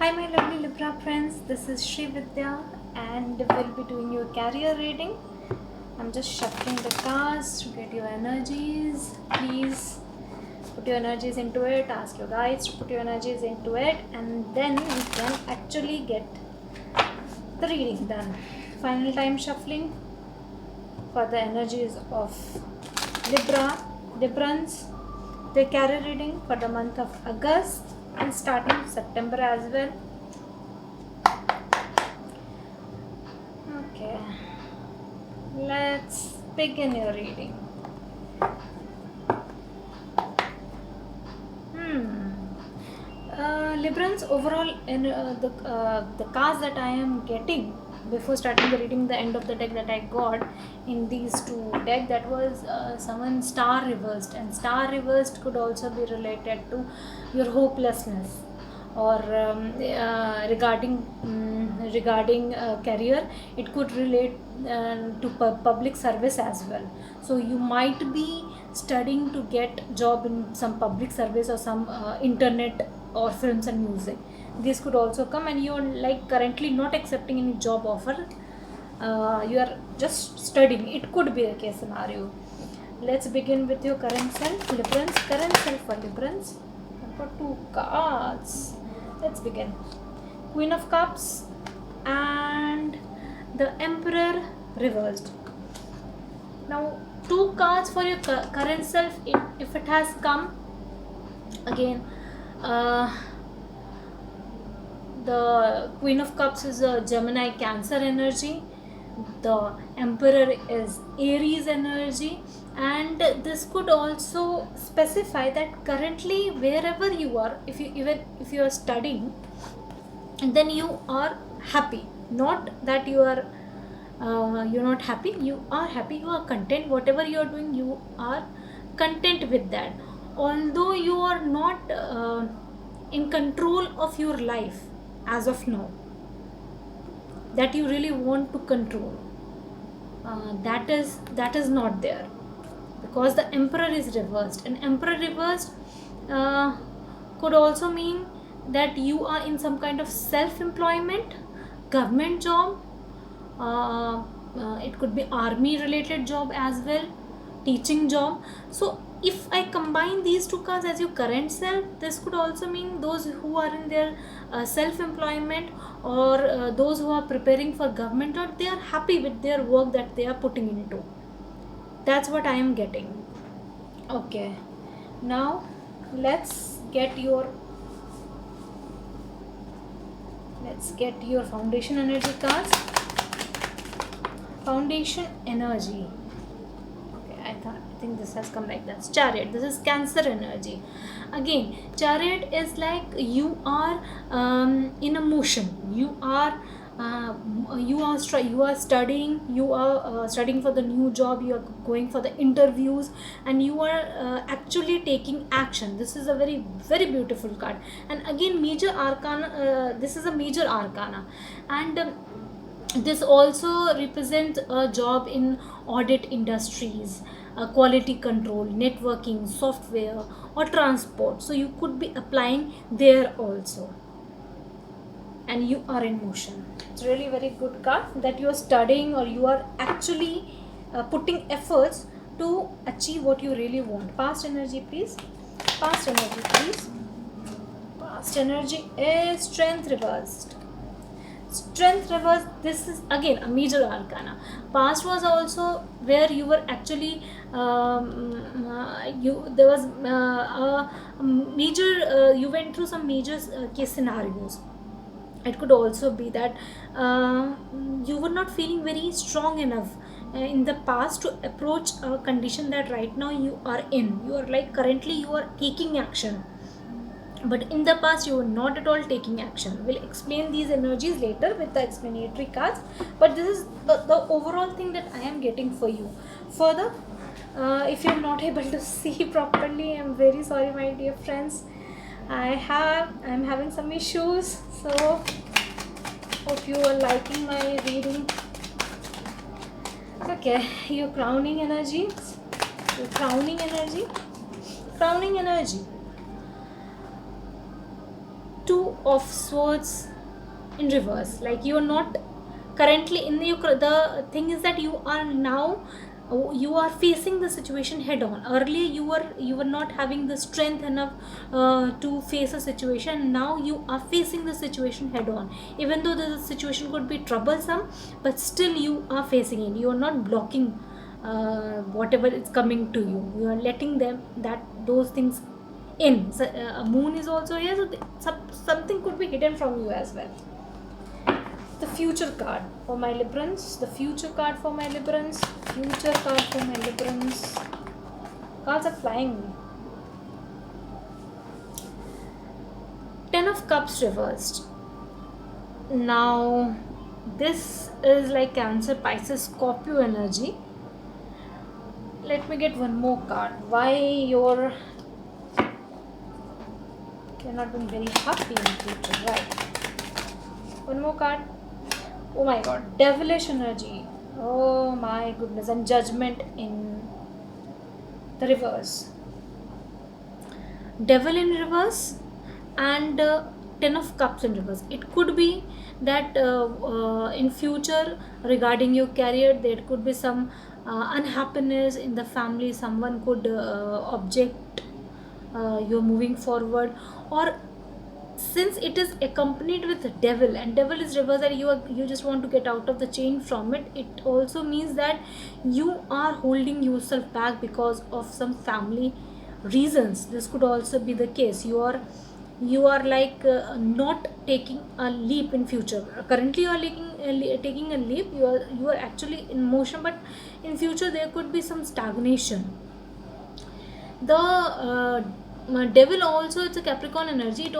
Hi, my lovely Libra friends. This is Shri Vidya, and we'll be doing your career reading. I'm just shuffling the cards to get your energies. Please put your energies into it. Ask your guides to put your energies into it, and then we can actually get the reading done. Final time shuffling for the energies of Librans. The career reading for the month of August and starting September as well. Okay, let's begin your reading. Librans, overall in the cards that I am getting before starting the reading, the end of the deck that I got in these two decks, that was someone star reversed, and star reversed could also be related to your hopelessness or regarding career. It could relate to public service as well. So you might be studying to get job in some public service or some internet or films and music. This could also come, and you're like currently not accepting any job offer. You are just studying. It could be a case scenario. Let's begin with your current self, Librans. Current self for Librans. I've got two cards. Let's begin. Queen of Cups and the Emperor reversed. Now, two cards for your current self. If it has come again, the Queen of Cups is a Gemini Cancer energy. The Emperor is Aries energy, and this could also specify that currently wherever you are, if you are studying, then you are happy. Not that you're not happy. You are happy. You are content. Whatever you are doing, you are content with that. Although you are not in control of your life as of now, that you really want to control, that is not there, because the Emperor is reversed, and Emperor reversed could also mean that you are in some kind of self-employment, government job. It could be army related job as well, teaching job. So if I combine these two cards as your current self, this could also mean those who are in their self-employment, or those who are preparing for government, or they are happy with their work that they are putting into. That's what I am getting. Okay, now let's get your foundation energy cards. Foundation energy. I think this has come like that. Chariot. This is Cancer energy. Again, Chariot is like you are in a motion. You are studying. You are studying for the new job. You are going for the interviews, and you are actually taking action. This is a very, very beautiful card. And again, major arcana. This is a major arcana, and this also represents a job in audit industries, quality control, networking, software, or transport. So you could be applying there also, and you are in motion. It's really very good card that you are studying, or you are actually putting efforts to achieve what you really want. Past energy, please. Past energy, please. Past energy is Strength reversed. Strength reverse. This is again a major arcana. Past was also where you were actually there was a major you went through some major case scenarios. It could also be that you were not feeling very strong enough in the past to approach a condition that right now you are in. You are like currently you are taking action, but in the past you were not at all taking action. We'll explain these energies later with the explanatory cards, but this is the overall thing that I am getting for you. Further, if you're not able to see properly, I'm very sorry, my dear friends. I'm having some issues, so hope you are liking my reading. Okay, your crowning energy. Crowning energy. Two of Swords in reverse, like you are not currently in the thing is that you are now, you are facing the situation head on. Earlier you were not having the strength enough to face a situation. Now you are facing the situation head on, even though the situation could be troublesome, but still you are facing it. You are not blocking whatever is coming to you. You are letting those things in. So, a moon is also here, so something could be hidden from you as well. The future card for my Librans. The future card for my Librans. Future card for my Librans. Cards are flying. Ten of Cups reversed. Now, this is like Cancer, Pisces, Scorpio energy. Let me get one more card. Why you're not being very happy in the future, right? One more card. Oh my god, devilish energy. Oh my goodness, and Judgment in the reverse. Devil in reverse and Ten of Cups in reverse. It could be that in future regarding your career there could be some unhappiness in the family. Someone could object you're moving forward, or since it is accompanied with the devil, and devil is reverse, and you just want to get out of the chain from it. It also means that you are holding yourself back because of some family reasons. This could also be the case. You are like not taking a leap in future. Currently you are taking a leap. You are actually in motion, but in future there could be some stagnation. The devil also, it's a Capricorn energy.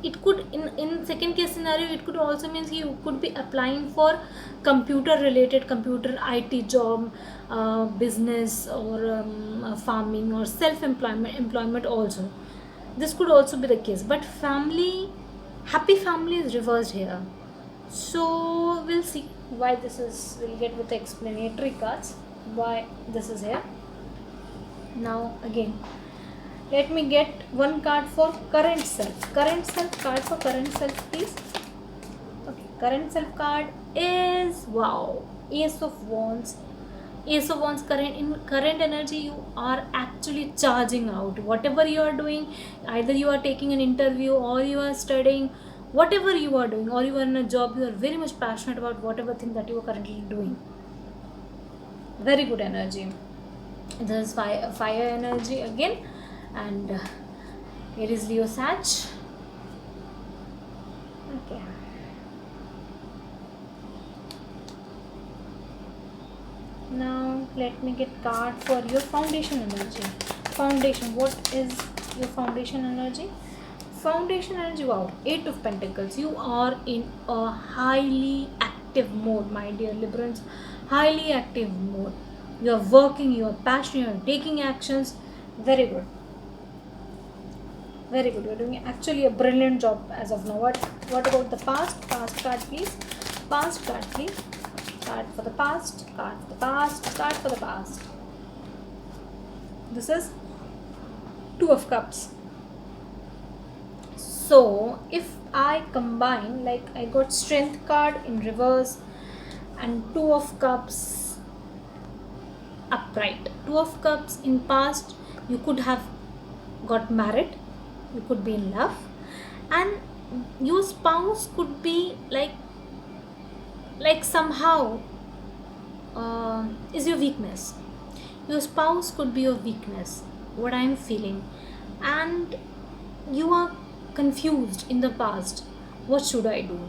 It could, in second case scenario, it could also means you could be applying for computer related, computer IT job, business, or farming, or employment also. This could also be the case, but happy family is reversed here. So we'll see why this is. We'll get with the explanatory cards why this is here. Now again, let me get one card for current self. Current self card for current self, please. Okay, current self card is, wow, Ace of Wands. Ace of Wands. Current energy, you are actually charging out. Whatever you are doing, either you are taking an interview, or you are studying, whatever you are doing, or you are in a job, you are very much passionate about whatever thing that you are currently doing. Very good energy. This is fire energy again, and here is Leo Sag. Okay. Now let me get card for your foundation energy. Foundation. What is your foundation energy? Foundation energy. Wow. 8 of Pentacles. You are in a highly active mode, my dear Librans. Highly active mode. You are working. You are passionate. You are taking actions. Very good. Very good. You are doing actually a brilliant job as of now. What about the past? Past card, please. Past card, please. Card for the past. Card for the past. Card for the past. This is 2 of Cups. So if I combine, like I got Strength card in reverse and 2 of Cups upright. 2 of Cups in past, you could have got married, you could be in love, and your spouse could be like somehow is your weakness. Your spouse could be your weakness, what I am feeling, and you are confused in the past. What should I do?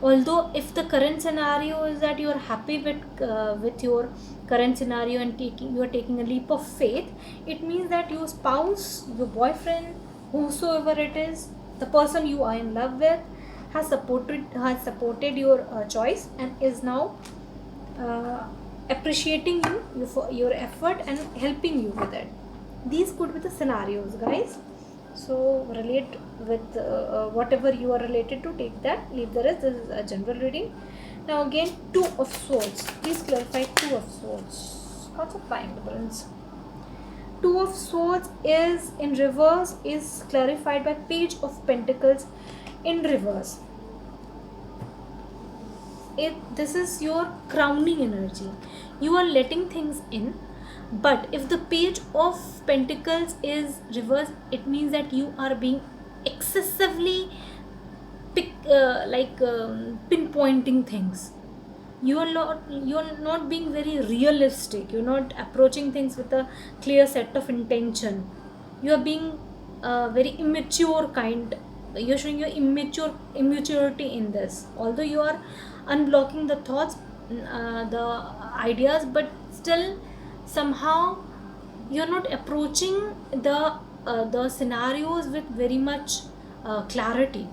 Although if the current scenario is that you are happy with your current scenario and you are taking a leap of faith, it means that your spouse, your boyfriend, whosoever it is, the person you are in love with, has supported your choice and is now appreciating you for your effort and helping you with it. These could be the scenarios, guys. So relate with whatever you are related to, take that, leave the rest. This is a general reading. Now again, 2 of Swords. Please clarify 2 of Swords. Cards of flying, Librans. 2 of Swords is in reverse, is clarified by Page of Pentacles. in reverse. This is your crowning energy. You are letting things in, but if the page of pentacles is reversed, it means that you are being excessively pinpointing things. You're not being very realistic. You're not approaching things with a clear set of intention. You are being very immature kind. You're showing your immaturity in this, although you are unblocking the thoughts, the ideas, but still somehow you're not approaching the scenarios with very much clarity.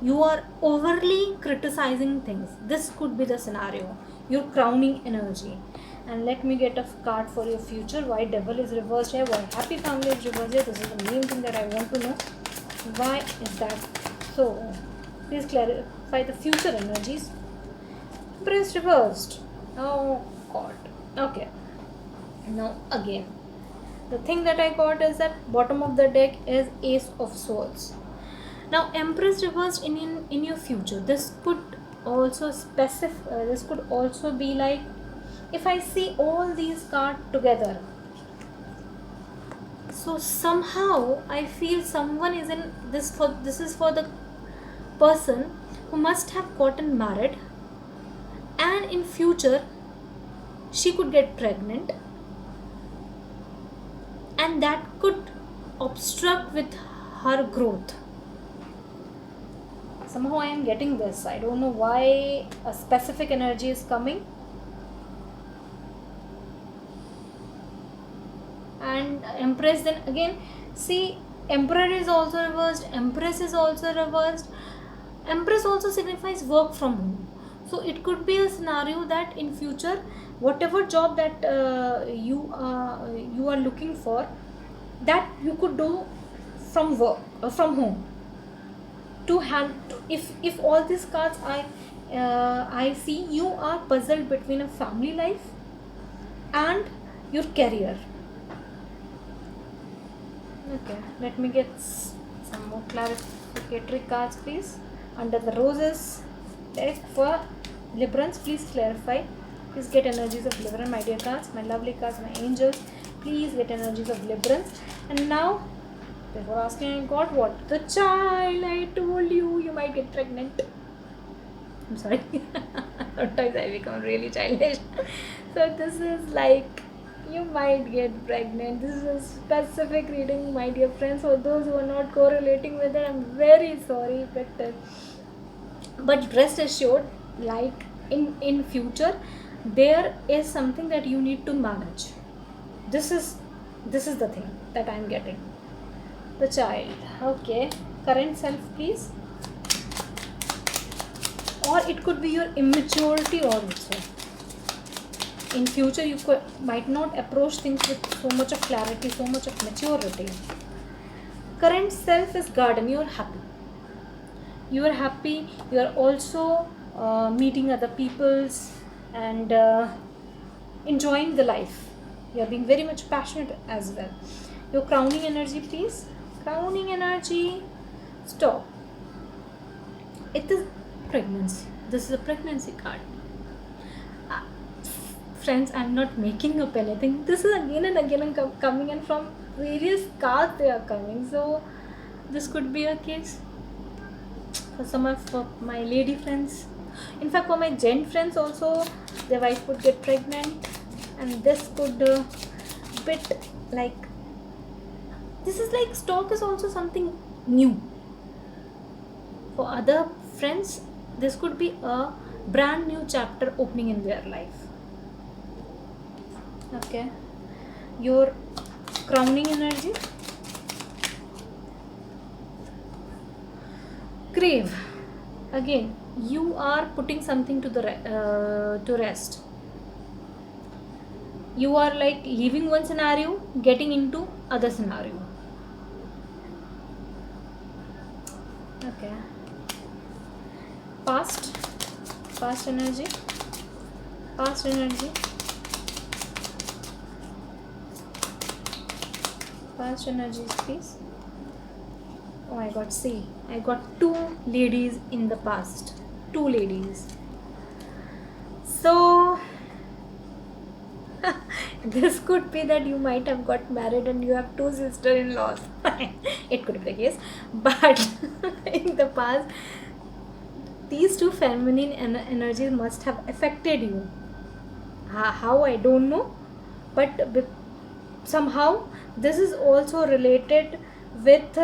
You are overly criticizing things. This could be the scenario, your crowning energy. And let me get a card for your future. Why devil is reversed here? Why happy family is reversed here? This is the main thing that I want to know. Why is that so? Please clarify the future energies. Empress reversed. Oh god. Okay. Now again, the thing that I got is that bottom of the deck is Ace of Swords. Now Empress reversed in your future. This could also this could also be like, if I see all these cards together, so somehow I feel someone is in this. This is for the person who must have gotten married, and in future she could get pregnant, and that could obstruct with her growth. Somehow I am getting this. I don't know why a specific energy is coming. And Empress, then again, see, Emperor is also reversed, Empress is also reversed. Empress also signifies work from home. So it could be a scenario that in future, whatever job that you are looking for, that you could do from work from home. If all these cards I see, you are puzzled between a family life and your career. Okay, let me get some more clarificatory cards, please. Under the roses deck for Librans, please clarify. Please get energies of Libran, my dear cards, my lovely cards, my angels. Please get energies of Librans. And now, before asking, I got what? The child. I told you might get pregnant. I'm sorry. Sometimes I become really childish. So this is like, you might get pregnant. This is a specific reading, my dear friends. For those who are not correlating with it, I'm very sorry. But rest assured, like in future, there is something that you need to manage. This is the thing that I'm getting. The child. Okay. Current self, please. Or it could be your immaturity also. In future, you might not approach things with so much of clarity, so much of maturity. Current self is garden. You are happy. You are happy. You are also meeting other peoples and enjoying the life. You are being very much passionate as well. Your crowning energy, please. Crowning energy. Stop. It is pregnancy. This is a pregnancy card. Friends, I'm not making up anything. This is again and again coming in from various cards they are coming. So this could be a case for some of my lady friends. In fact, for my gent friends also, their wife would get pregnant, and this could bit like, this is like stock is also something new. For other friends, this could be a brand new chapter opening in their life. Okay, your crowning energy. Grave. Again, you are putting something to the to rest. You are like leaving one scenario, getting into other scenario. Okay. Past energy. Past energies, please. Oh my god, see, I got two ladies in the past. Two ladies. So, this could be that you might have got married and you have two sister-in-laws. It could be the case. But in the past, these two feminine energies must have affected you. How, I don't know. But somehow this is also related with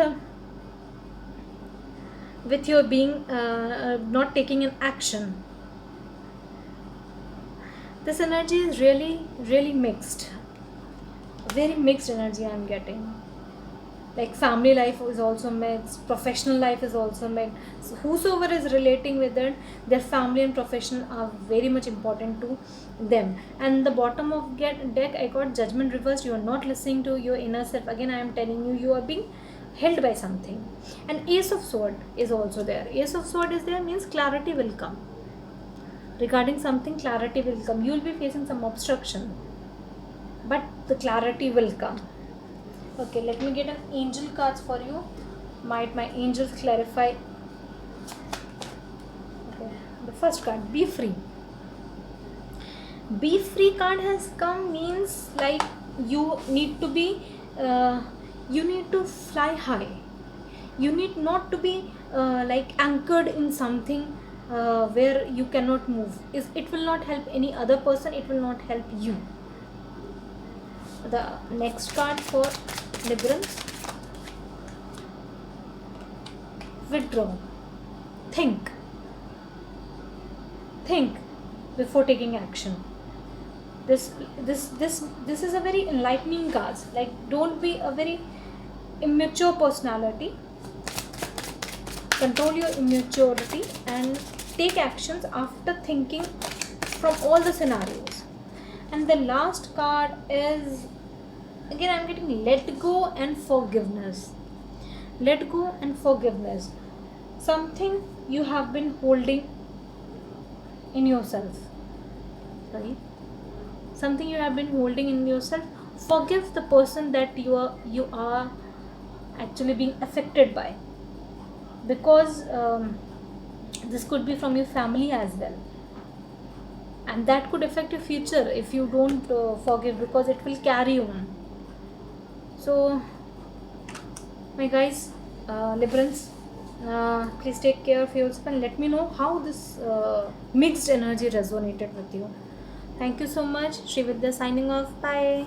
your being not taking an action. This energy is really mixed, very mixed energy I'm getting. Like family life is also mixed, professional life is also mixed. So whosoever is relating with it, their family and profession are very much important to them. And the bottom of deck, I got judgment reversed. You are not listening to your inner self. Again, I am telling you, you are being held by something. And ace of sword is also there. Ace of sword is there means clarity will come. Regarding something, clarity will come. You will be facing some obstruction, but the clarity will come. Okay, let me get an angel cards for you. Might my angels clarify. Okay, the first card, be free. Be free card has come, means like you need to be you need to fly high. You need not to be like anchored in something where you cannot move. It will not help any other person, it will not help you. The next card for Librans, withdraw. Think before taking action. This is a very enlightening card. Like, don't be a very immature personality. Control your immaturity and take actions after thinking from all the scenarios. And the last card is, again I'm getting let go and forgiveness. Let go and forgiveness. Something you have been holding in yourself. Sorry. Something you have been holding in yourself. Forgive the person that you are actually being affected by. Because this could be from your family as well. And that could affect your future if you don't forgive, because it will carry on. So, my guys, Librans, please take care of yourself and let me know how this mixed energy resonated with you. Thank you so much. Srividya signing off. Bye.